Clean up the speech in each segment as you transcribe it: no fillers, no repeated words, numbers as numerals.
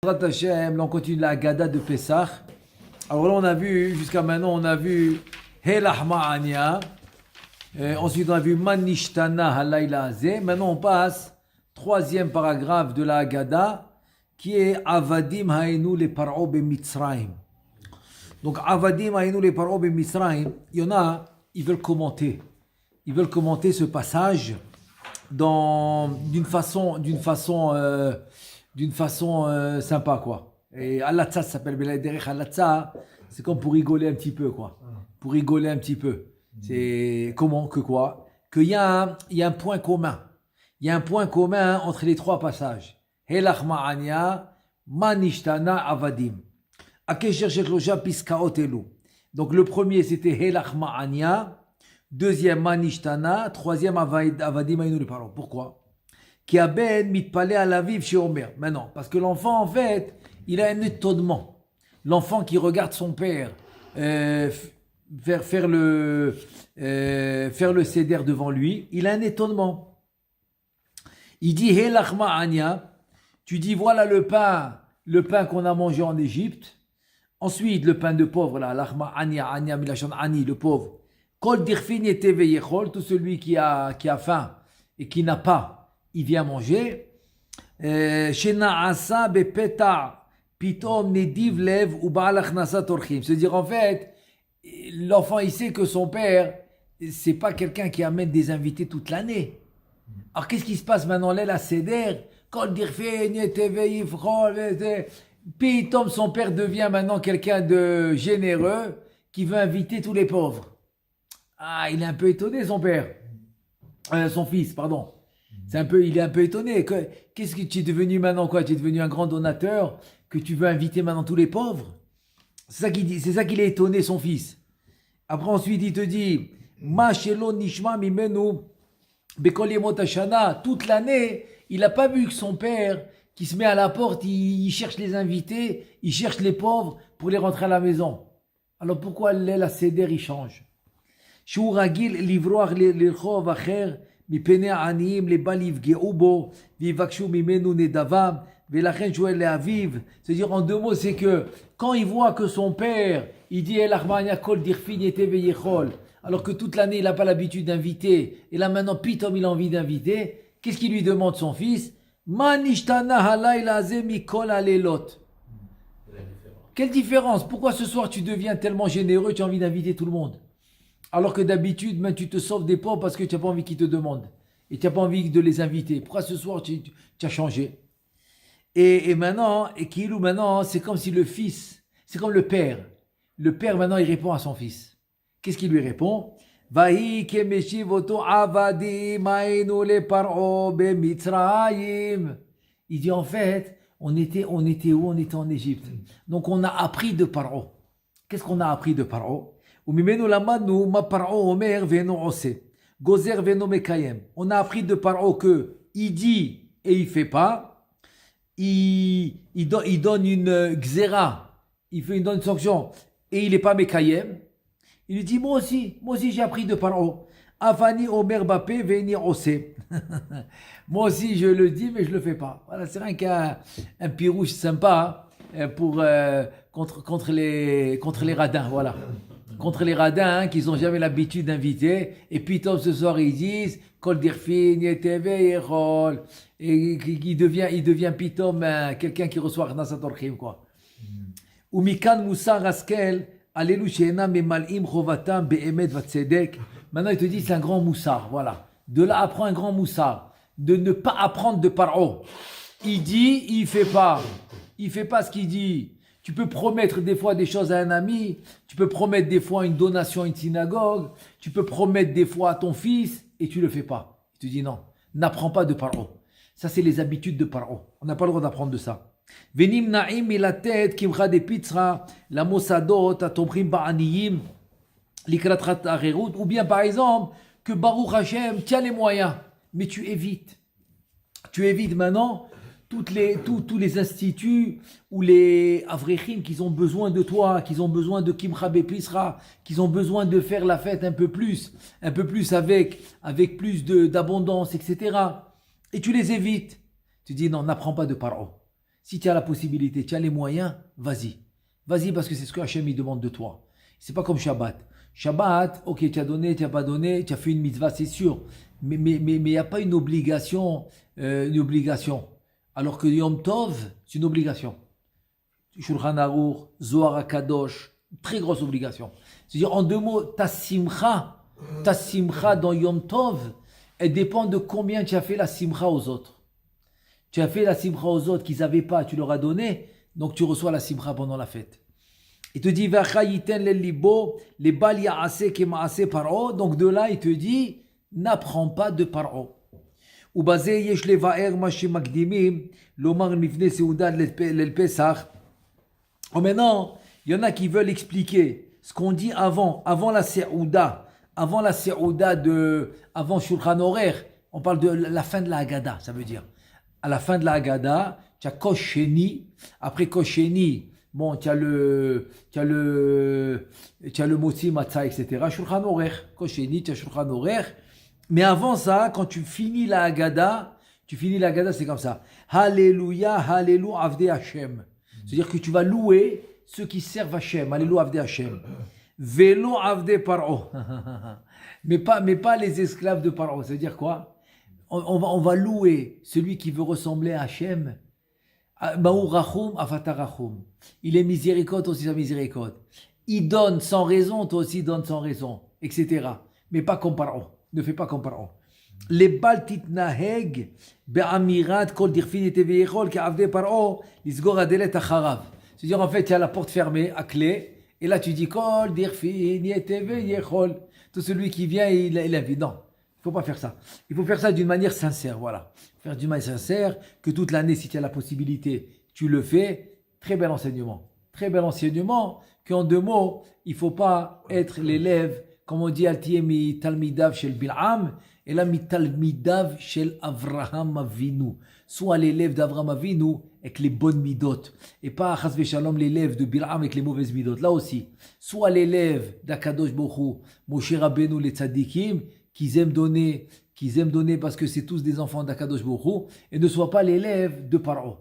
Hashem, là on continue la Haggadah de Pessah. Alors là on a vu, jusqu'à maintenant on a vu Helahma Anya. Ensuite on a vu Manishtana Halayla Azeh. Maintenant on passe, troisième paragraphe de la Haggadah, qui est Avadim Hainu le Paro be Mitzrayim. Donc Avadim Hainu le Paro be Mitzrayim, il y en a, ils veulent commenter. Ils veulent commenter ce passage d'une façon sympa, quoi. Et Alatza, ça s'appelle Beladerech Alatza, c'est comme pour rigoler un petit peu, quoi. Pour rigoler un petit peu. C'est comment, que quoi? Qu'il y a un point commun. Il y a un point commun entre les trois passages. Helach ma'ania, manishtana avadim. Akesher shekloja piskaot elu. Donc le premier c'était Helach ma'ania, deuxième manishtana, troisième avadim ainu le paro. Pourquoi? Qui a ben mitpale à la vive chez Omer. Maintenant, parce que l'enfant, en fait, il a un étonnement. L'enfant qui regarde son père faire le seder devant lui, il a un étonnement. Il dit, Hé lachma anya, tu dis, voilà le pain qu'on a mangé en Égypte. Ensuite, le pain de pauvre, là, lachma anya, milachon ani, le pauvre. Kol dirfin yeteve yechol, tout celui qui a faim et qui n'a pas, il vient manger. Shena bepeta pitom nediv lev ou ba'al achnasat orchim. C'est-à-dire en fait, l'enfant il sait que son père c'est pas quelqu'un qui amène des invités toute l'année. Alors qu'est-ce qui se passe maintenant là la seder? Quand pitom son père devient maintenant quelqu'un de généreux qui veut inviter tous les pauvres. Ah, il est un peu étonné son père, son fils, pardon. Il est un peu étonné. Qu'est-ce que tu es devenu maintenant, quoi? Tu es devenu un grand donateur que tu veux inviter maintenant tous les pauvres? C'est ça qu'il dit, c'est ça qu'il est étonné, son fils. Après, ensuite, il te dit, Ma shelo nishma mimenu bekol yemot hashana. Toute l'année, il n'a pas vu que son père, qui se met à la porte, il cherche les invités, il cherche les pauvres pour les rentrer à la maison. Alors pourquoi la seder, il change? Shu ragil livroir l'irchov acher. C'est-à-dire en deux mots, c'est que quand il voit que son père, il dit alors que toute l'année il n'a pas l'habitude d'inviter, et là maintenant pitom il a envie d'inviter, qu'est-ce qu'il lui demande son fils? Quelle différence? Pourquoi ce soir tu deviens tellement généreux, tu as envie d'inviter tout le monde? Alors que d'habitude, même tu te sauves des pauvres parce que tu n'as pas envie qu'ils te demandent. Et tu n'as pas envie de les inviter. Pourquoi ce soir tu as changé? Et maintenant, c'est comme si le fils, c'est comme le père. Le père maintenant, il répond à son fils. Qu'est-ce qu'il lui répond? Il dit en fait, on était où? On était en Égypte. Donc on a appris de Paro. Qu'est-ce qu'on a appris de Paro? On a appris de Paro que il dit et il fait pas, il donne une xéra, il donne une sanction et il n'est pas mekayem. Il lui dit moi aussi j'ai appris de Paro. Avani Omer Bapé veni ose. Moi aussi je le dis mais je le fais pas. Voilà, c'est rien qu'un pirouche sympa pour contre les radins, voilà. Contre les radins qui n'ont jamais l'habitude d'inviter, et puis ce soir ils disent Kol dirfin yeteve yechol, et il devient pitom quelqu'un qui reçoit Arnasat Orchim, quoi. Ou mikan musar askel alelu sheena memal'im chovatam be'emet vatzedek. Maintenant il te dit c'est un grand moussard, voilà. De là apprend un grand moussard, de ne pas apprendre de Paro. Il dit, il fait pas ce qu'il dit. Tu peux promettre des fois des choses à un ami, tu peux promettre des fois une donation à une synagogue, tu peux promettre des fois à ton fils et tu le fais pas. Il te dit non, n'apprends pas de Paro. Ça c'est les habitudes de Paro. On n'a pas le droit d'apprendre de ça. Venim na'im milatet kimcha de pitra la mosadot atomrim ba'aniyim likratrat arerut. Ou bien par exemple que Baruch Hashem tient les moyens, mais tu évites. Tu évites maintenant tous les instituts ou les avrechim qui ont besoin de toi, qui ont besoin de Kimcha Bepisra, qui ont besoin de faire la fête un peu plus avec plus d'abondance, etc. Et tu les évites. Tu dis non, n'apprends pas de Paro. Si tu as la possibilité, tu as les moyens, vas-y. Vas-y parce que c'est ce que Hachem il demande de toi. C'est pas comme Shabbat. Shabbat, ok, tu as donné, tu n'as pas donné, tu as fait une mitzvah, c'est sûr. Mais il n'y a pas une obligation, Alors que Yom Tov, c'est une obligation. Shulchan Aruch, Zohar HaKadosh, très grosse obligation. C'est-à-dire, en deux mots, ta simcha dans Yom Tov, elle dépend de combien tu as fait la simcha aux autres. Tu as fait la simcha aux autres qu'ils n'avaient pas, tu leur as donné, donc tu reçois la simcha pendant la fête. Il te dit, les bal ya'ase kema'ase paro. Donc de là, il te dit, n'apprends pas de paro. Ou basé yesh levaer mashi makdimim, lomar mifne seuda lel pesach. Maintenant, il y en a qui veulent expliquer ce qu'on dit avant la Seouda, avant Shulchan Aruch, on parle de la fin de la Haggadah, ça veut dire. À la fin de la Haggadah, tu as Kosh Sheni, après Kosh Sheni, bon, tu as le Motzi Matzah, etc. Shulchan Aruch, Kosh Sheni, tu as Shulchan Aruch. Mais avant ça, quand tu finis la Haggadah, c'est comme ça. Alléluia, Alléluia, Avdei Hashem. C'est-à-dire que tu vas louer ceux qui servent Hachem. Alléluia, Avdei Hachem. Velo Avdei Paro. mais pas les esclaves de Paro. C'est-à-dire quoi? On va louer celui qui veut ressembler à Hachem. Ma'u Rachum, Avata Rachum. Il est miséricorde, toi aussi sa miséricorde. Il donne sans raison, toi aussi donne sans raison, etc. Mais pas comme Paro. Ne fais pas comme Paro. Les baltit naheg be'amirat kol dirfin et veichol ka'avdei Paro lisgor adelet acharav. C'est-à-dire en fait il y a la porte fermée à clé et là tu dis kol dirfin et veichol. Tout celui qui vient il invite. Non, il faut pas faire ça. Il faut faire ça d'une manière sincère, voilà. Faire d'une manière sincère que toute l'année si tu as la possibilité tu le fais. Très bel enseignement. Très bel enseignement qu'en deux mots il faut pas être l'élève comme on dit Altiyemi Talmidav shel Bil'am. Et là, mitalmidav shel Avraham Avinu. Soit l'élève d'Avraham Avinu avec les bonnes midot. Et pas chas v'shalom l'élève de Bil'am avec les mauvaises midot. Là aussi. Soit l'élève d'Akadosh Borou, Moshe Rabbeinu les tzadikim, qu'ils aiment donner parce que c'est tous des enfants d'Akadosh Borou. Et ne soit pas l'élève de Paro.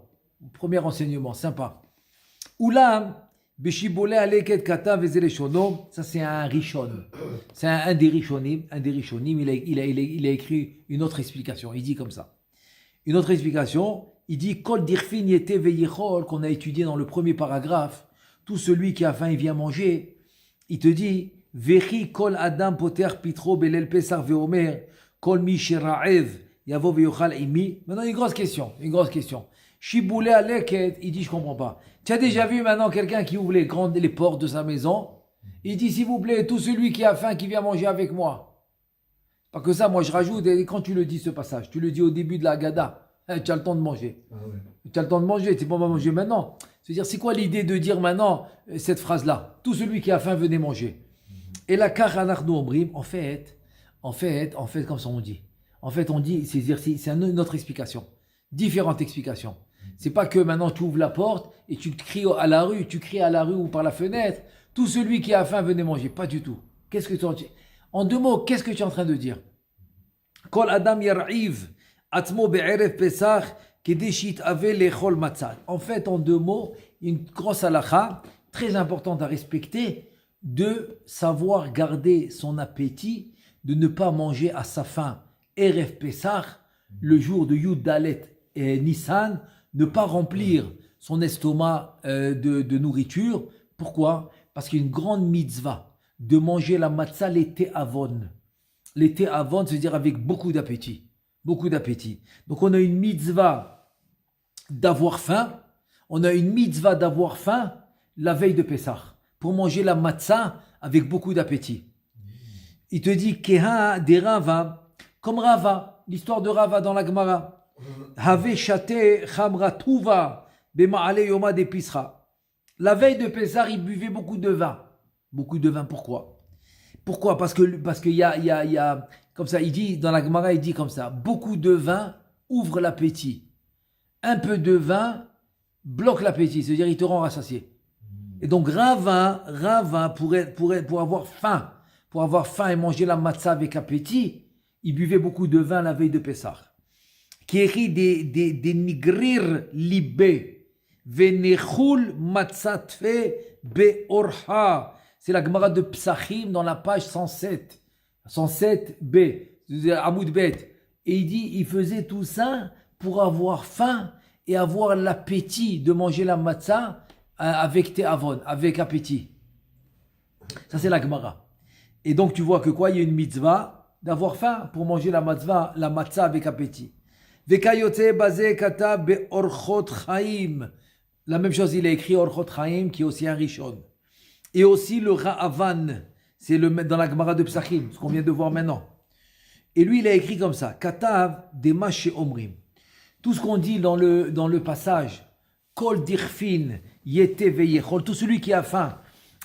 Premier enseignement, sympa. Oulam. Beshibole aleket kata vezeleshono, ça c'est un rishon, c'est un des rishonim, il a écrit une autre explication, il dit comme ça. Une autre explication, il dit kol dirfin yete veyichol qu'on a étudié dans le premier paragraphe, tout celui qui a faim il vient manger, il te dit vechi kol adam poter pitro belel pesar veomer kol mi sheraev yavo veyochal imi. Maintenant une grosse question. Shiboulé aleket, il dit je comprends pas. Tu as déjà vu maintenant quelqu'un qui ouvre les portes de sa maison. Il dit s'il vous plaît, tout celui qui a faim, qui vient manger avec moi. Pas que ça, moi je rajoute, et quand tu le dis ce passage, tu le dis au début de la Haggadah, tu as le temps de manger. Ah ouais. Tu as le temps de manger, c'est pas manger maintenant. C'est-à-dire, c'est quoi l'idée de dire maintenant cette phrase-là? Tout celui qui a faim, venez manger. Et la karanachnu omrim, en fait, comme ça on dit. En fait, on dit, c'est une autre explication. Différentes explications. C'est pas que maintenant tu ouvres la porte et tu cries à la rue ou par la fenêtre, tout celui qui a faim venez manger. Pas du tout. Qu'est-ce que tu en dis? En deux mots, qu'est-ce que tu es en train de dire? Kol adam yar'iv atmo be'erev pesach kedeshit ave lechol matzah. En fait, en deux mots, une grosse halakha très importante à respecter, de savoir garder son appétit, de ne pas manger à sa faim erev pesach, le jour de Yud Dalet et Nissan, ne pas remplir son estomac de nourriture. Pourquoi? Parce qu'il y a une grande mitzvah de manger la matzah l'été avon. L'été avon, c'est-à-dire avec beaucoup d'appétit. Beaucoup d'appétit. Donc on a une mitzvah d'avoir faim. On a une mitzvah d'avoir faim la veille de Pessah. Pour manger la matzah avec beaucoup d'appétit. Il te dit Keha de Rava, comme Rava, l'histoire de Rava dans la Gemara. Have shate chamra tuva bema'ale yoma de Pisra. La veille de Pessah, il buvait beaucoup de vin. Beaucoup de vin, pourquoi? Parce qu'il y a, comme ça, il dit, dans la Gemara, il dit comme ça, beaucoup de vin ouvre l'appétit. Un peu de vin bloque l'appétit, c'est-à-dire il te rend rassasié. Et donc, Rava, pour avoir faim et manger la matzah avec appétit, il buvait beaucoup de vin la veille de Pessah. Qui écrit des nigrir libé. Venechul matzatfe beorha. C'est la Gemara de Psachim dans la page 107. 107b, Amoud Bet. Et il dit, il faisait tout ça pour avoir faim et avoir l'appétit de manger la matzah avec te'avon, avec appétit. Ça, c'est la Gemara. Et donc, tu vois que quoi? Il y a une mitzvah d'avoir faim pour manger la matzah avec appétit. Vekayotze bazeh kata be'orchot chaim. La même chose, il a écrit Orchot chaim, qui est aussi un rishon. Et aussi le Ra'avan, c'est dans la Gemara de Psachim, ce qu'on vient de voir maintenant. Et lui, il a écrit comme ça, Katav dema she'omrim. Tout ce qu'on dit dans le passage, Kol dirfin yete veyechol, tout celui qui a faim,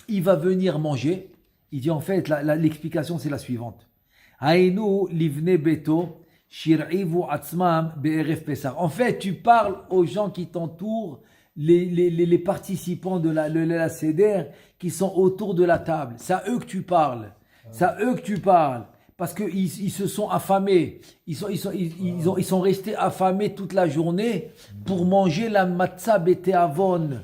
il va venir manger. Il dit en fait, l'explication c'est la suivante. Hainu livne beto shir'ivu atzmam be'erev pesach. En fait, tu parles aux gens qui t'entourent, les participants de la Seder qui sont autour de la table. C'est à eux que tu parles. C'est à eux que tu parles. Parce qu'ils se sont affamés. Ils sont restés affamés toute la journée pour manger la matzah beteavon.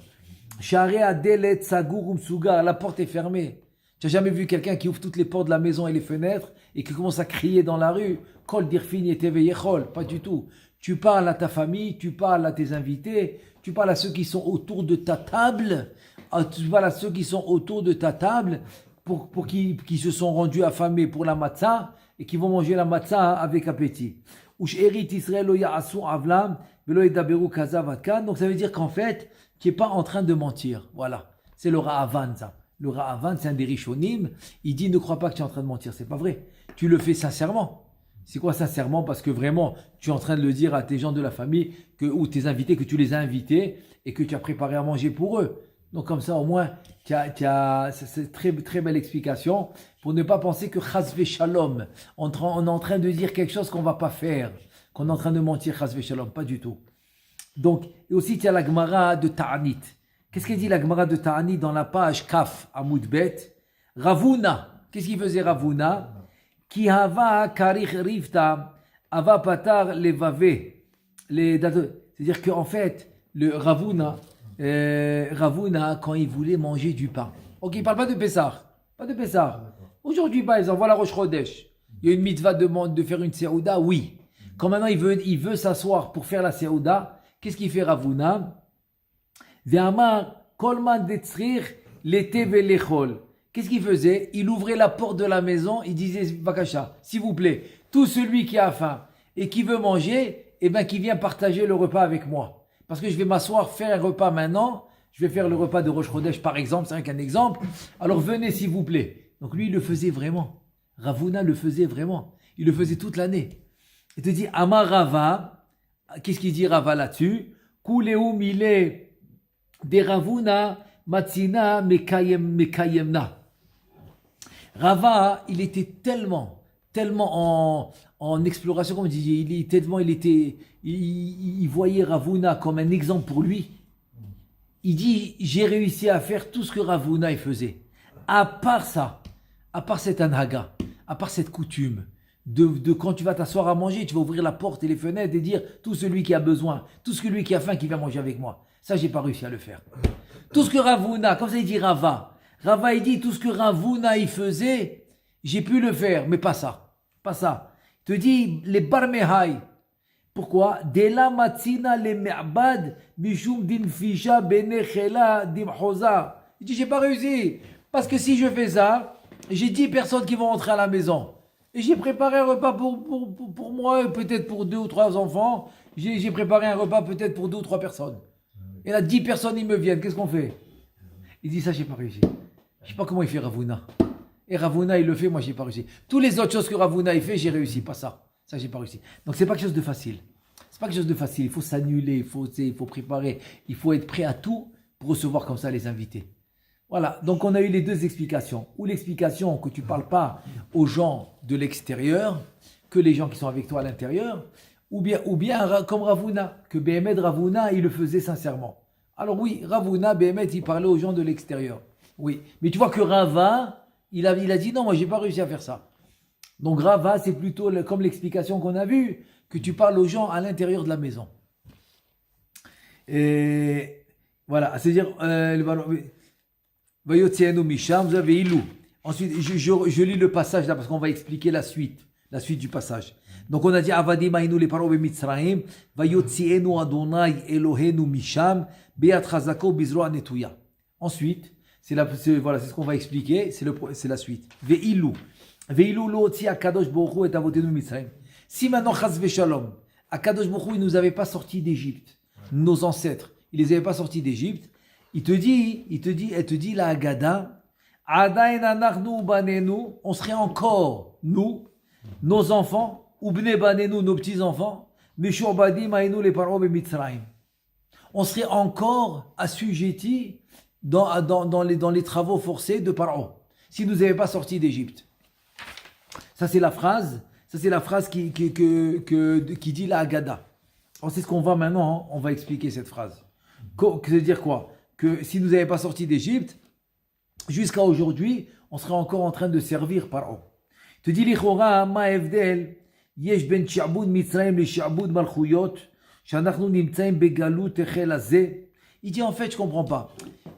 Share adelet sagur umsugar. La porte est fermée. Tu n'as jamais vu quelqu'un qui ouvre toutes les portes de la maison et les fenêtres et qui commence à crier dans la rue. Kol dirfin yeteve yechol. Pas du tout. Tu parles à ta famille, tu parles à tes invités, tu parles à ceux qui sont autour de ta table, tu parles à ceux qui sont autour de ta table pour qui se sont rendus affamés pour la matzah et qui vont manger la matzah avec appétit. Donc ça veut dire qu'en fait, tu n'es pas en train de mentir. Voilà, c'est le Ra'avan ça. Le Ra'avan, c'est un des Rishonim. Il dit ne crois pas que tu es en train de mentir, c'est pas vrai. Tu le fais sincèrement. C'est quoi sincèrement? Parce que vraiment, tu es en train de le dire à tes gens de la famille ou tes invités, que tu les as invités et que tu as préparé à manger pour eux. Donc comme ça, au moins, c'est une très, très belle explication pour ne pas penser que chas shalom, on est en train de dire quelque chose qu'on ne va pas faire, qu'on est en train de mentir chas shalom, pas du tout. Donc, et aussi, tu as la Gemara de Ta'anit. Qu'est-ce qu'elle dit la Gemara de Ta'anit dans la page Kaf, Amoud Bet? Ravuna. Qu'est-ce qu'il faisait Ravuna? Ki hava karich rivta ava patar levave. C'est-à-dire qu'en fait, le Ravuna, quand il voulait manger du pain. Ok, il ne parle pas de Pessah. Pas de Pessah. Aujourd'hui, par exemple, voilà Rosh Chodesh. Il y a une mitzvah de faire une seouda, oui. Quand maintenant il veut s'asseoir pour faire la seouda, qu'est-ce qu'il fait Ravuna? Ve'amar kolman detzrir lete velechol. Qu'est-ce qu'il faisait? Il ouvrait la porte de la maison, il disait, Vakasha, s'il vous plaît, tout celui qui a faim et qui veut manger, eh ben, qui vient partager le repas avec moi. Parce que je vais m'asseoir, faire un repas maintenant, je vais faire le repas de Rosh Chodesh par exemple, c'est qu'un exemple, alors venez s'il vous plaît. Donc lui, il le faisait vraiment. Ravuna le faisait vraiment. Il le faisait toute l'année. Il te dit, Amar Rava, qu'est-ce qu'il dit Rava là-dessus? Kuleu mile de Ravuna matzina mekayemna. Rava, il était tellement en exploration, comme on dit, il voyait Ravuna comme un exemple pour lui. Il dit, j'ai réussi à faire tout ce que Ravuna il faisait. À part ça, à part cette anhaga, à part cette coutume, de quand tu vas t'asseoir à manger, tu vas ouvrir la porte et les fenêtres et dire, tout celui qui a besoin, tout celui qui a faim, qui vient manger avec moi. Ça, j'ai pas réussi à le faire. Tout ce que Ravuna, comme ça il dit Rava, il dit tout ce que Ravuna il faisait, j'ai pu le faire, mais pas ça. Pas ça. Il te dit les barmehai. Pourquoi? Dela matzina le me'bad mishum din fisha benechela dimhoza. Il dit j'ai pas réussi. Parce que si je fais ça, j'ai 10 personnes qui vont rentrer à la maison. Et j'ai préparé un repas pour moi, peut-être pour 2 ou 3 enfants. J'ai préparé un repas peut-être pour 2 ou 3 personnes. Et là, 10 personnes, ils me viennent. Qu'est-ce qu'on fait? Il dit ça, j'ai pas réussi. Je sais pas comment il fait Ravuna. Et Ravuna, il le fait, moi, j'ai pas réussi. Toutes les autres choses que Ravuna, il fait, j'ai réussi. Pas ça. Ça, j'ai pas réussi. Donc, c'est pas quelque chose de facile. C'est pas quelque chose de facile. Il faut s'annuler, il faut préparer. Il faut être prêt à tout pour recevoir comme ça les invités. Voilà. Donc, on a eu les deux explications. Ou l'explication que tu parles pas aux gens de l'extérieur, que les gens qui sont avec toi à l'intérieur. Ou bien comme Ravuna, que Béhémet Ravuna, il le faisait sincèrement. Alors oui, Ravuna, Béhémet, il parlait aux gens de l'extérieur. Oui, mais tu vois que Rava, il a dit non, moi j'ai pas réussi à faire ça. Donc Rava, c'est plutôt comme l'explication qu'on a vue, que tu parles aux gens à l'intérieur de la maison. Et Voilà, c'est-à-dire, Vayotzienu Misham, vous avez Ilou. Ensuite, je lis le passage là parce qu'on va expliquer la suite du passage. Donc on a dit Avadim Ainu le paro b'Mitzrayim, Vayotzienu Adonai Elohenu Misham, Beat Chazako Bizro Anetuya. Ensuite, voilà, c'est ce qu'on va expliquer, c'est la suite. Ve'ilu lo otzi Akadosh Baruch Hu et avotenu Mitzrayim. Si maintenant Chaz v'Shalom, Akadosh Baruch Hu, il nous avait pas sortis d'Égypte, nos ancêtres, il les avait pas sortis d'Égypte. Elle te dit la Haggadah, Adain anachnu banenu, on serait encore nous, nos enfants, ou bnei banenu, nos petits enfants, meshurbadim ainu le paro b'Mitzrayim. On serait encore assujettis dans les travaux forcés de Paro, s'il nous avait pas sortis d'Égypte. Ça c'est la phrase qui dit la Haggadah. Alors c'est ce qu'on va maintenant, on va expliquer cette phrase. C'est-à-dire quoi? Que si nous n'avait pas sorti d'Égypte, jusqu'à aujourd'hui, on serait encore en train de servir Paro. Tu dis l'Ichora, ma evdel, yesh ben shi'bud Mitzrayim le shi'bud malchuyot, shanachnu nimtzaim begalut echel hazeh. Il dit en fait, je comprends pas.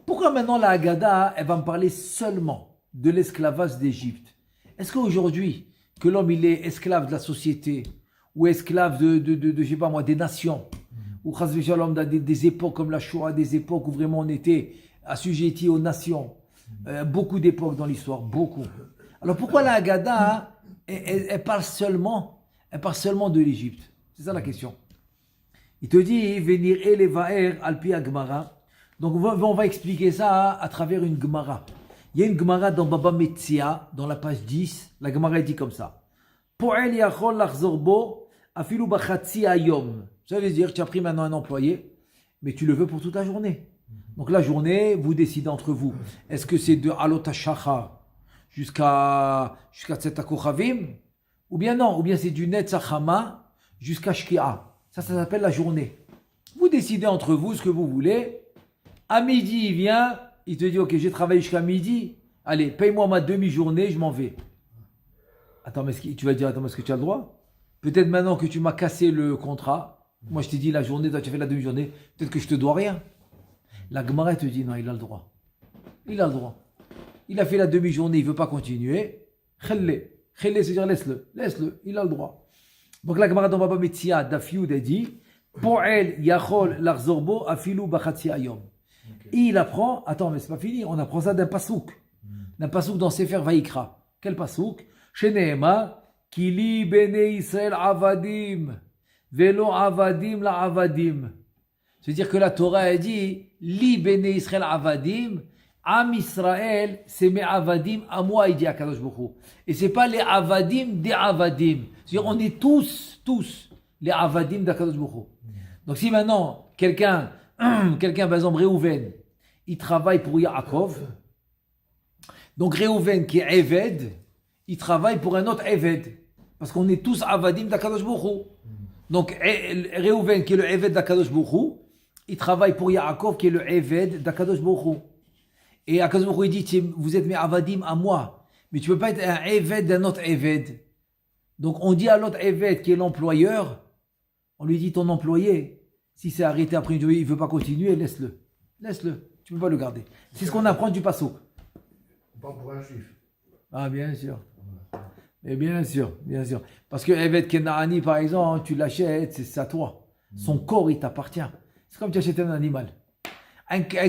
Pourquoi maintenant la Haggadah, elle va me parler seulement de l'esclavage d'Égypte? Est-ce qu'aujourd'hui, que l'homme il est esclave de la société, ou esclave de je sais pas moi, des nations, ou chas v'shalom, des époques comme la Shoah, des époques où vraiment on était assujetti aux nations, beaucoup d'époques dans l'histoire, beaucoup. Alors pourquoi la Haggadah, elle parle seulement de l'Égypte? C'est ça la question. Il te dit, venir elevaer alpi Gemara. Donc on va expliquer ça à travers une Gemara. Il y a une Gemara dans Baba Metzia, dans la page 10, la Gemara dit comme ça. Po'el yachol lachzor bo, afilu bachatzi ayom. Ça veut dire que tu as pris maintenant un employé, mais tu le veux pour toute la journée. Donc la journée, vous décidez entre vous. Est-ce que c'est de Alot HaShachar jusqu'à Tzet HaKochavim, ou bien non, ou bien c'est du Netz HaChama jusqu'à Shkia. Ça s'appelle la journée. Vous décidez entre vous ce que vous voulez. À midi, il vient, il te dit, ok, j'ai travaillé jusqu'à midi, allez, paye-moi ma demi-journée, je m'en vais. Attends, mais tu vas dire, attends, est-ce que tu as le droit? Peut-être maintenant que tu m'as cassé le contrat, moi je t'ai dit la journée, toi tu as fait la demi-journée, peut-être que je te dois rien. La Gemara te dit, non, il a le droit. Il a le droit. Il a fait la demi-journée, il ne veut pas continuer. Khelle, c'est-à-dire laisse-le, il a le droit. Donc la Gemara dans Baba Metzia, Dafioud a dit, Po'el yachol l'achzorbo afilu bachatzi ayom. Et il apprend, attends, mais c'est pas fini, on apprend ça d'un pasouk dans Sefer Vaikra. Quel pasouk? Sheneema, Kili bene Israël avadim, velo avadim la avadim. C'est-à-dire que la Torah a dit, Li bene Israël avadim, Am Israël, c'est mes avadim, à moi, il dit à Kadosh Baruch Hu. Et c'est pas les avadim des avadim. C'est-à-dire, on est tous les avadim d'Akadosh Baruch Hu. Donc si maintenant, quelqu'un, par exemple, Réhouven, il travaille pour Yaakov, donc Réhouven qui est Eved, il travaille pour un autre Eved, parce qu'on est tous avadim d'Akadosh Baruch Hu. Donc Réhouven qui est le Eved d'Akadosh Baruch Hu, il travaille pour Yaakov qui est le Eved d'Akadosh Baruch Hu. Et Akadosh Baruch Hu il dit, vous êtes mes avadim à moi, mais tu ne peux pas être un Eved d'un autre Eved. Donc on dit à l'autre Eved qui est l'employeur, on lui dit ton employé, si c'est arrêté après une journée, il ne veut pas continuer, laisse-le, tu ne peux pas le garder. C'est ce qu'on apprend du Passouk. Pas pour un juif. Ah bien sûr. Et bien sûr. Parce que Eved Kenaani par exemple, tu l'achètes, c'est à toi. Son corps il t'appartient. C'est comme tu achètes un animal.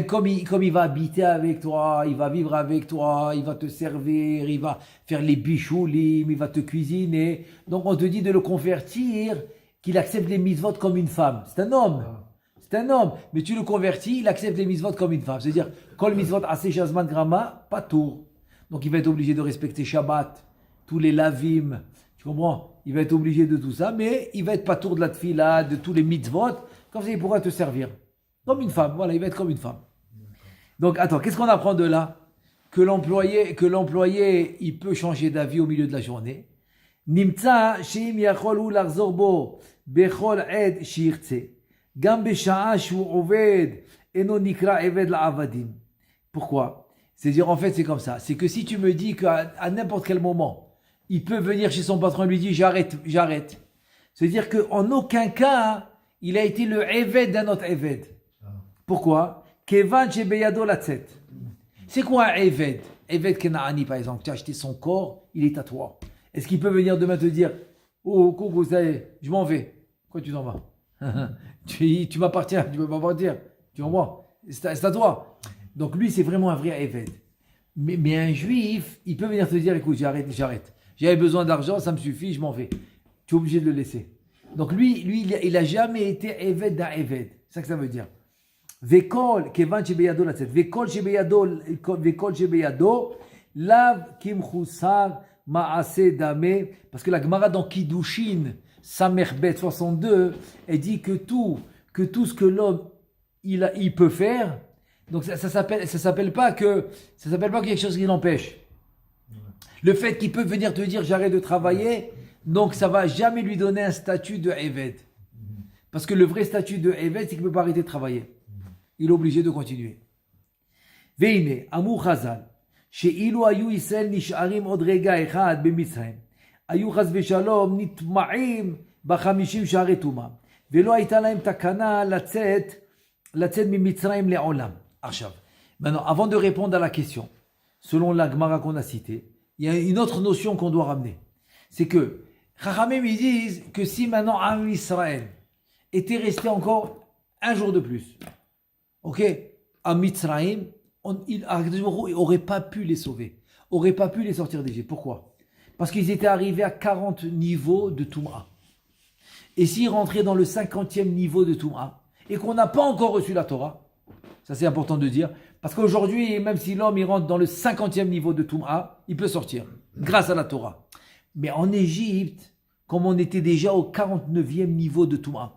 Comme il va habiter avec toi, il va vivre avec toi, il va te servir, il va faire les bichoulim, il va te cuisiner. Donc on te dit de le convertir, qu'il accepte les mitzvot comme une femme. C'est un homme, mais tu le convertis, il accepte les mitzvot comme une femme. C'est-à-dire, kol mitzvot aseh shazman grama, pas tour. Donc il va être obligé de respecter Shabbat, tous les lavim, tu comprends? Il va être obligé de tout ça, mais il va être pas tour de la tfila, de tous les mitzvot, comme ça il pourra te servir. Comme une femme, voilà, il va être comme une femme. Donc, attends, qu'est-ce qu'on apprend de là? Que l'employé, il peut changer d'avis au milieu de la journée. Nimtza sheim yachol lachzor bo bechol ed shirtze gam besha'a shu oved eno nikra eved la'avadim. Pourquoi? C'est-à-dire, en fait, c'est comme ça. C'est que si tu me dis qu'à n'importe quel moment, il peut venir chez son patron et lui dire j'arrête. C'est-à-dire qu'en aucun cas, il a été le eved d'un autre eved. Pourquoi? Kevan shebeyado latzet. C'est quoi un Eved? Eved Kenaani, par exemple, tu as acheté son corps, il est à toi. Est-ce qu'il peut venir demain te dire, oh, coucou, ça y est, je m'en vais. Pourquoi tu t'en vas? tu m'appartiens, tu peux pas partir. Tu comprends? C'est à toi. Donc lui, c'est vraiment un vrai Eved. Mais un juif, il peut venir te dire, écoute, j'arrête. J'avais besoin d'argent, ça me suffit, je m'en vais. Tu es obligé de le laisser. Donc lui il a jamais été Eved d'un Eved. C'est ça que ça veut dire. Vekol, kevan shebeyado latzet. Vekol shebeyado, lav kimchusar ma'ase dame. Parce que la Gemara dans Kiddushin, Samerbet 62, elle dit que tout ce que l'homme il peut faire, donc ça s'appelle pas quelque chose qui l'empêche. Le fait qu'il peut venir te dire j'arrête de travailler, donc ça va jamais lui donner un statut de Eved. Parce que le vrai statut de Eved, c'est qu'il ne peut pas arrêter de travailler. Il est obligé de continuer. Veine, Amou Chazal, she'ilu ayu Yisrael nish'arim od rega echad b'Mitzrayim, ayu chaz v'shalom nitma'im b'chamishim sha'arei tuma, ve'lo hayta lahem takana latzet mimitzrayim le'olam. Achav. Maintenant, avant de répondre à la question, selon la Gemara qu'on a citée, il y a une autre notion qu'on doit ramener. C'est que, Chachamim, ils disent que si maintenant Am Israël était resté encore un jour de plus, ok, à Mitzrayim, il n'aurait pas pu les sauver, n'aurait pas pu les sortir d'Égypte. Pourquoi? Parce qu'ils étaient arrivés à 40 niveaux de Touma. Et s'ils rentraient dans le 50e niveau de Touma, et qu'on n'a pas encore reçu la Torah, ça c'est important de dire, parce qu'aujourd'hui, même si l'homme il rentre dans le 50e niveau de Touma, il peut sortir, grâce à la Torah. Mais en Égypte, comme on était déjà au 49e niveau de Touma,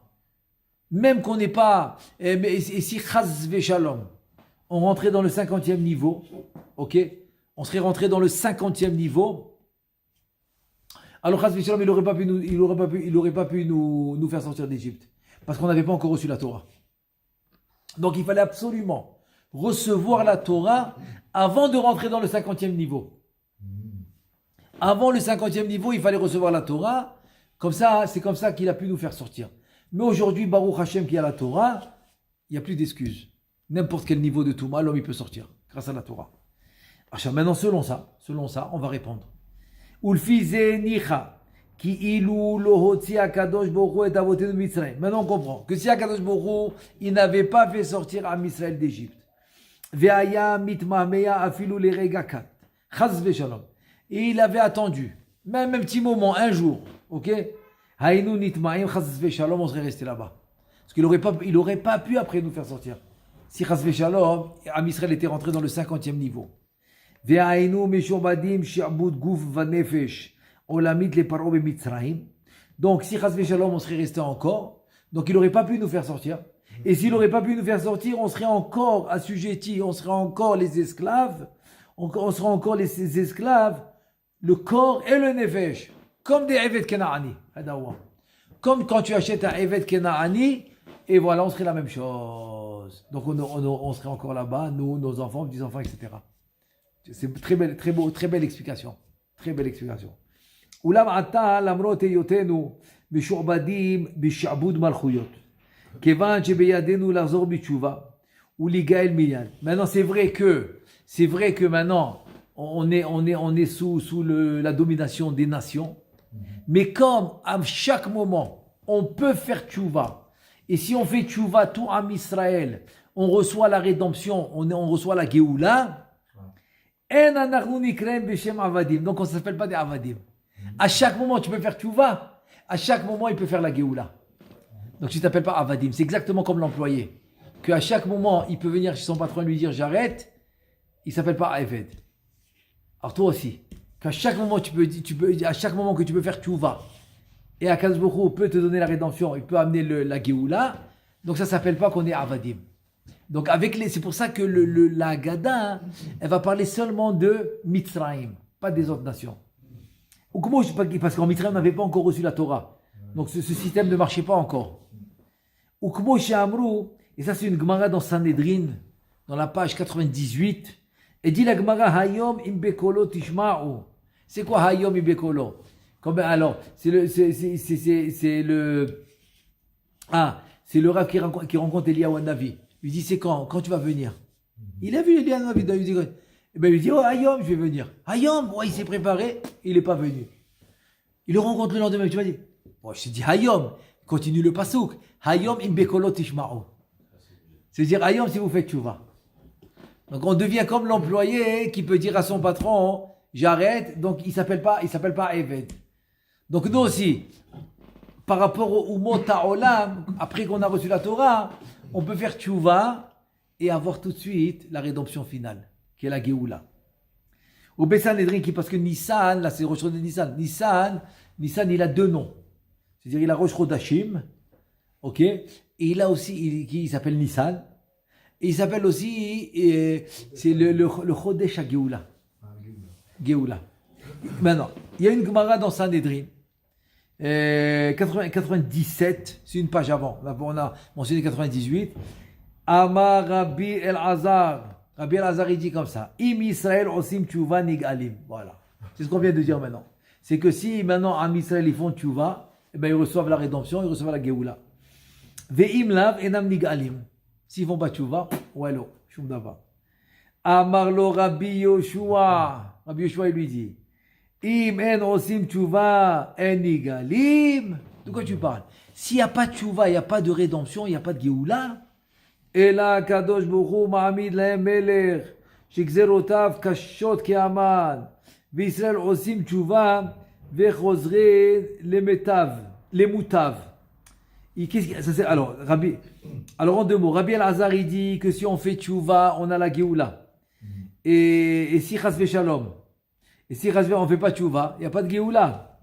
même qu'on n'est pas, et si Chaz Veshalom, on rentrait dans le 50e niveau, ok, on serait rentré dans le 50e niveau, alors Chaz Veshalom, il n'aurait pas pu nous faire sortir d'Égypte, parce qu'on n'avait pas encore reçu la Torah. Donc il fallait absolument recevoir la Torah avant de rentrer dans le 50e niveau. Avant le 50e niveau, il fallait recevoir la Torah, comme ça, c'est comme ça qu'il a pu nous faire sortir. Mais aujourd'hui, Baruch Hashem qui a la Torah, il n'y a plus d'excuses. N'importe quel niveau de Touma, l'homme il peut sortir, grâce à la Torah. Maintenant, selon ça, on va répondre. Maintenant, on comprend que si Akadosh Baruch Hu, il n'avait pas fait sortir Am Israël d'Égypte, et il avait attendu, même un petit moment, un jour, ok? On serait resté là-bas. Parce qu'il n'aurait pas pu après nous faire sortir. Si Chaz Veshalom, Am Israël était rentré dans le 50e niveau. Donc si Chaz Veshalom, on serait resté encore, donc il n'aurait pas pu nous faire sortir. Et s'il n'aurait pas pu nous faire sortir, on serait encore assujettis, on serait encore les esclaves, on sera encore les esclaves, le corps et le nefesh, comme des Eved Kenaani. Comme quand tu achètes un Eved Kenaani, et voilà, on serait la même chose. Donc on serait encore là-bas, nous, nos enfants, petits-enfants, etc. C'est une très belle explication. Très belle explication. Oulam ata lamrot eyotenu mishu'badim bish'abud malchuyot. Kevan shebeyadenu lazor bitshuva ou ligael minyan. Maintenant, c'est vrai que maintenant, on est sous la domination des nations. Mais comme à chaque moment, on peut faire tchouva, et si on fait tchouva tout Am Israël, on reçoit la rédemption, on reçoit la Géoula, donc on ne s'appelle pas des Avadim. À chaque moment, tu peux faire tchouva, à chaque moment, il peut faire la Géoula. Donc tu ne t'appelles pas Avadim, c'est exactement comme l'employé. Qu'à chaque moment, il peut venir chez son patron et lui dire j'arrête, il ne s'appelle pas Aved. Alors toi aussi, qu'à chaque moment à chaque moment que tu peux faire tchouva, et Akadosh Baruch Hu peut te donner la rédemption, il peut amener la Géoula, donc ça ne s'appelle pas qu'on est Avadim. Donc c'est pour ça que la Haggadah, elle va parler seulement de Mitzrayim, pas des autres nations. Ou comment, parce qu'en Mitzrayim, on n'avait pas encore reçu la Torah. Donc ce système ne marchait pas encore. Ou comment Amrou, et ça c'est une Gemara dans Sanhedrin, dans la page 98, et dit la Gemara Hayom imbekolo tishma'u. C'est quoi Hayom imbekolo? Alors, c'est le Rav qui rencontre Eliyahu Hanavi. Il lui dit, c'est quand tu vas venir? Il a vu, il y a un avis, il dit, et ben, il lui dit, oh, Hayom, je vais venir. Hayom, ouais, il s'est préparé, il n'est pas venu. Il le rencontre le lendemain, tu vas dire, bon, je t'ai dit Hayom, continue le pasouk. Hayom in bekolot tishma'u. C'est-à-dire, Hayom, si vous faites tchouva. Donc, on devient comme l'employé qui peut dire à son patron, j'arrête, donc il s'appelle pas Eved. Donc, nous aussi, par rapport au mot Ta'olam, après qu'on a reçu la Torah, on peut faire tchouva et avoir tout de suite la rédemption finale, qui est la Géoula. Au Bessan Edrin, parce que Nissan, là c'est Rosh Chodesh de Nissan. Nissan, il a deux noms. C'est-à-dire, il a Rosh Chodashim, ok, et il a aussi, il s'appelle Nissan, et il s'appelle aussi, c'est le Chodesh à Géoula. Géoula. Maintenant, il y a une Gemara dans Sanhedrin, 97, c'est une page avant. On a mentionné 98. Amar Rabbi El-Azar. Rabbi El-Azar, il dit comme ça. Im Israël osim tchouva nigalim. Voilà. C'est ce qu'on vient de dire maintenant. C'est que si maintenant Am Israël ils font tchouva, eh ben, ils reçoivent la rédemption, ils reçoivent la Géoula. Ve'im lav enam nigalim. S'ils font pas tchouva, ouelo, shum dava. Amar lo Rabbi Yoshua. Rabbi Yoshua, il lui dit. Im en osim tchouva en nigalim. De quoi tu parles? S'il n'y a pas de tchouva, il n'y a pas de rédemption, il n'y a pas de Géoula. אלא הקדוש ברוך הוא מעמיד להם מלך שגזרותיו קשות כאמן וישראל עושים תשובה וחוזרים למוטב. Alors en deux mots, Rabbi El-Azar il dit que si on fait tchouva, on a la Géoula. Et si chas v'shalom, et si chas on ne fait pas tchouva, il n'y a pas de Géoula.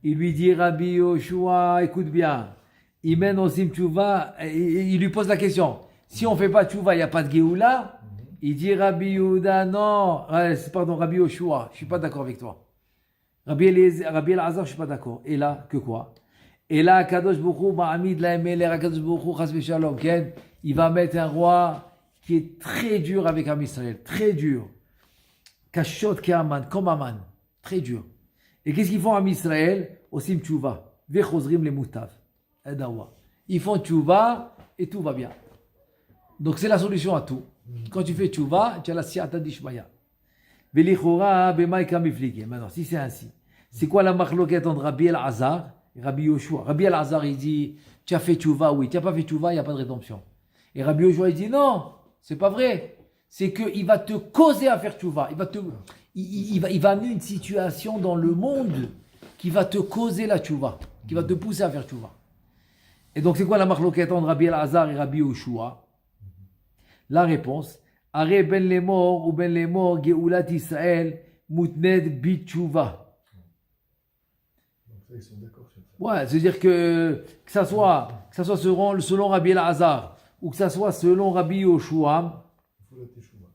Il lui dit Rabbi Yoshua, écoute bien, Imen osim tchouva, il lui pose la question. Si on ne fait pas tchouva, il n'y a pas de Géoula. Il dit Rabbi Yehuda, non, pardon, Rabbi Yoshua, je ne suis pas d'accord avec toi. Rabbi El-Azar, je ne suis pas d'accord. Et là, que quoi? Et là, Kadosh Bokhu, Ma'amid Laemeler, Kadosh Bokhu, Chas v'Shalom, il va mettre un roi qui est très dur avec Am Israël, très dur. Kashot Ke'aman, comme Aman, très dur. Et qu'est-ce qu'ils font Am Israël? Osim tchouva, vechozrim le mutav. Ils font tchouva et tout va bien. Donc c'est la solution à tout. Quand tu fais tchouva, tu as la siyata d'Ishmaya. Velichora bemaika miflige. Maintenant, si c'est ainsi, c'est quoi la marloquette entre Rabbi El-Azar et Rabbi Yoshua? Rabbi El-Azar, il dit, tu as fait tchouva, oui. Tu n'as pas fait tchouva, il n'y a pas de rédemption. Et Rabbi Yoshua, il dit, non, c'est pas vrai. C'est qu'il va te causer à faire tchouva. Il va amener une situation dans le monde qui va te causer la tchouva, qui va te pousser à faire tchouva. Et donc, c'est quoi la marloquette entre Rabbi El-Azar et Rabbi Yoshua? La réponse, Are ben lemor ou ben lemor Geulat Israël mutned bitchouva. Donc ça, ils sont d'accord sur ça. Ouais, c'est-à-dire que ça soit selon Rabbi El-Azar ou que ça soit selon Rabbi Yoshua, Il faut la teshuva.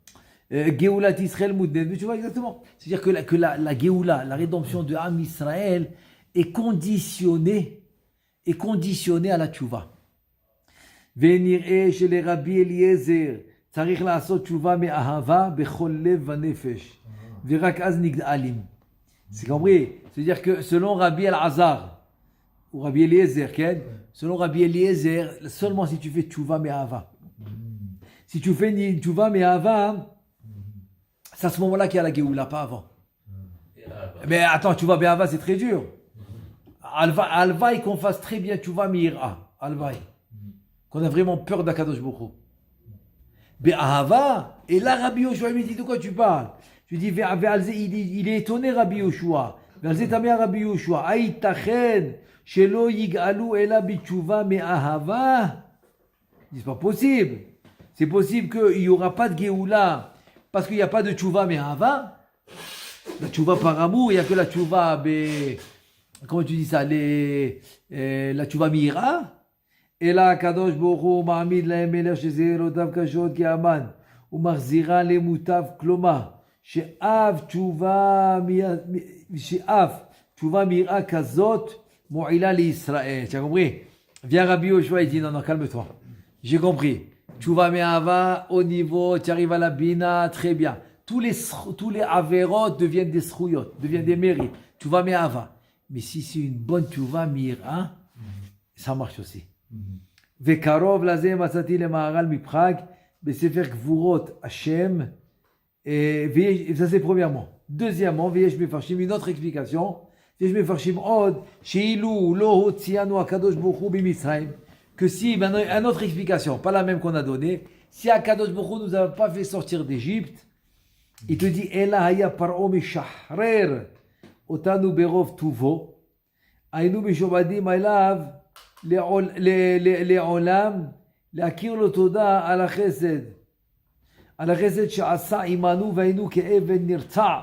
Geulat Israël mutned bitchouva, exactement. C'est-à-dire que la Géoula, la rédemption de Am Israël est conditionnée à la tchouva. ונראה שלרבי אליעזר צריך לעשות תשובה מאהבה בכל לב ונפש ורק אז נגאלים. C'est compris? C'est-à-dire que selon Rabbi El-Azar ou Rabbi Eliezer, selon Rabbi Eliezer, seulement si tu fais tchouva me'ahava. Si tu fais tchouva me'ahava, c'est à ce moment-là qu'il y a la Géoula, pas avant. Mais attends, tchouva me'ahava, c'est très dur. Alvaï qu'on fasse très bien tchouva me'ira. Alvaï. Qu'on a vraiment peur d'Akadosh Bokhu. Be'ahava, et là Rabbi Yoshua lui dit de quoi tu parles? Je lui dis, il est étonné Rabbi Yoshua. Ve'alze tameh Rabbi Yoshua, aïtachen, shelo yig'alu ela bitchouva me'ahava. C'est pas possible. C'est possible qu'il n'y aura pas de Géoula parce qu'il n'y a pas de tchouva me'ahava. La tchouva par amour, il n'y a que la tchouva, comment tu dis ça, la tchouva me'ira. אלא הקדוש ברוך הוא מעמיד להם מלך שזהירותיו קשות כאמן ומחזירה למוטב, כלומר שאף תשובה מיראה כזאת מועילה לישראל. Tu as compris? Viens Rabbi Yoshua, il dit non, calme-toi, j'ai compris. Tchouva me'ahava au niveau, tu arrives à la bina, très bien. Tous les averot deviennent des srouyot, deviennent des mérites. Tchouva me'ahava. Mais si c'est une bonne tchouva mi'ira, ça marche aussi. Vekarov laze matzati le maharal miprag, besefer gvurot Hashem. Et ça c'est premièrement. Deuxièmement, Veyesh mefarshim, une autre explication. Veyesh mefarshim od, sheilu lo hotzianu akadosh baruch hu bimitzrayim. Que si, maintenant, une autre explication, pas la même qu'on a donnée. Si Akadosh baruch hu nous a pas fait sortir d'Égypte, il te dit, Ela haya paro mishahrer otanu berov tuvo, aynu mishobadim elav le'olam, le'akir lo toda ala chesed. על החסד שעשה עמנו והיינו כאבן נרצע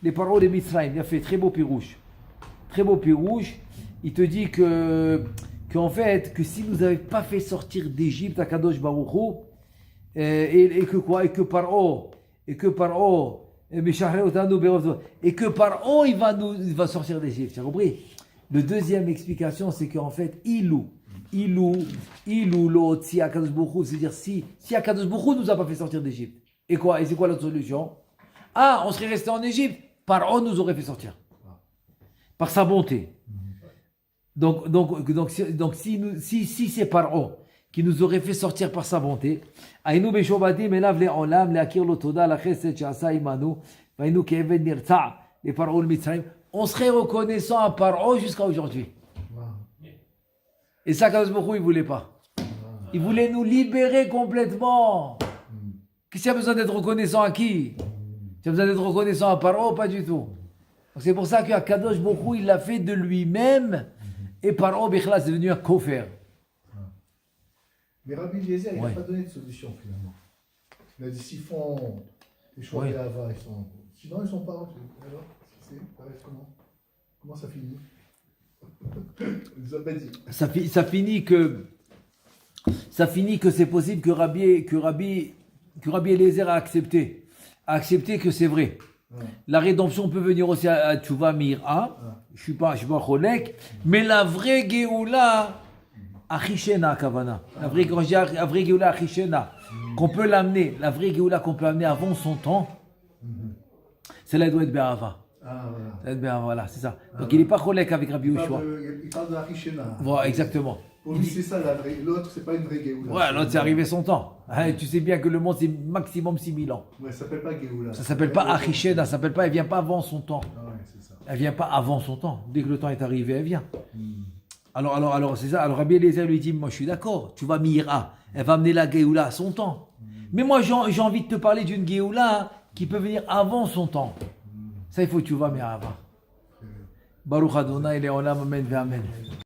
לפרעה למצרים. יפה, très beau pirouche. Très beau pirouche. Il te dit qu'en fait, que si nous n'avait pas fait sortir d'Égypte à Kadosh Baruch Hu, et que quoi, et que Paro, et que Paro il va sortir d'Égypte. Tu as compris? Le deuxième explication, c'est qu'en fait, Ilou l'otzi à Kadosh Baruch Hu, c'est-à-dire si Akadosh Baruch Hu nous a pas fait sortir d'Égypte. Et quoi? Et c'est quoi l'autre solution? Ah, on serait resté en Égypte. Paro nous aurait fait sortir. Par sa bonté. Donc si c'est Paro qui nous aurait fait sortir par sa bonté, Aïnou Beshobadim elav le'olam le'akir lo toda la chesed she'asa imanu v'aïnou ke'eved nirtza le Paro le Mitzrayim, on serait reconnaissant à Paro jusqu'à aujourd'hui. Et ça, Kadosh Baruch Hu, il voulait pas. Il voulait nous libérer complètement. Qu'est-ce qu'il y a besoin d'être reconnaissant à qui? Tu as besoin d'être reconnaissant à Paro? Pas du tout. Donc c'est pour ça qu'Akadosh Baruch Hu, il l'a fait de lui-même. Et Paro, Bichla, c'est devenu un kofer. Mais Rabbi Eliezer, il n'a pas donné de solution finalement. Il a dit s'ils font les choix de Hava, ils sont. Sinon, ils sont pas. Alors, comment ça finit? Ça finit que c'est possible que Rabbi Eliezer a accepté que c'est vrai. Ouais. La rédemption peut venir aussi à Tchouva Mir'a. Je suis pas cholek, mais la vraie Géoula Achishena Kavana. La vraie Géoula Achishena qu'on peut l'amener, la vraie Géoula qu'on peut amener avant son temps, c'est la doit être Be'ava. Voilà, c'est ça. Donc il n'est pas cholek avec Rabbi Yoshua. Il parle de Achishena. Voilà, exactement. Pour lui, c'est ça, l'autre, c'est pas une vraie Géoula. Ouais, l'autre, c'est arrivé son temps. Tu sais bien que le monde, c'est maximum 6000 ans. Ouais, ça s'appelle pas Géoula. Ça s'appelle pas Achishena, ça s'appelle pas, elle vient pas avant son temps. Ah ouais, c'est ça. Elle vient pas avant son temps. Dès que le temps est arrivé, elle vient. Alors, c'est ça. Alors, Rabbi Eliezer lui dit, moi, je suis d'accord, tu vas Mira. Elle va amener la Géoula à son temps. Mais moi, j'ai envie de te parler d'une Géoula qui peut venir avant son temps. Ça, il faut que tu vas Mira. Baruch Adonai, Leolam, Amen, Amen.